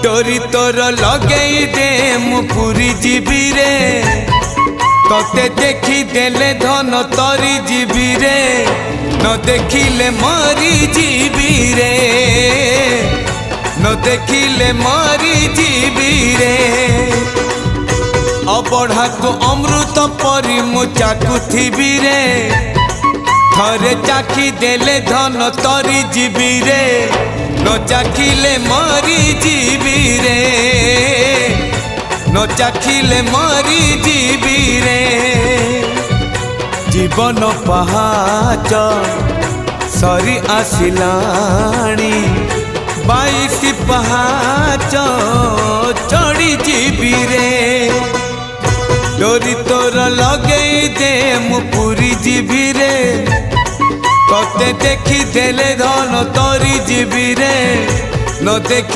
डोरी तोर लगे दे मु पूरी जीवी रे तोते देखी देले धन तरी जीवी रे न देखिले मरी जीवी रे न देखिले मरी जीवी रे अबढ़ा को अमृत परी मु चाकुथिबी रे थरे चाखी देले धन तरी जीवी रे न चाखिले मरी जीवी रे न चाखिले मरी जीवी रे जीवन पहाच सरी आसिलाणी 22 पहाच चढ़ी जीवी रे डोरी तोर लगे दे मु पूरी जीवी रे तोते देखी देले धन तरी जीवी रे न देखी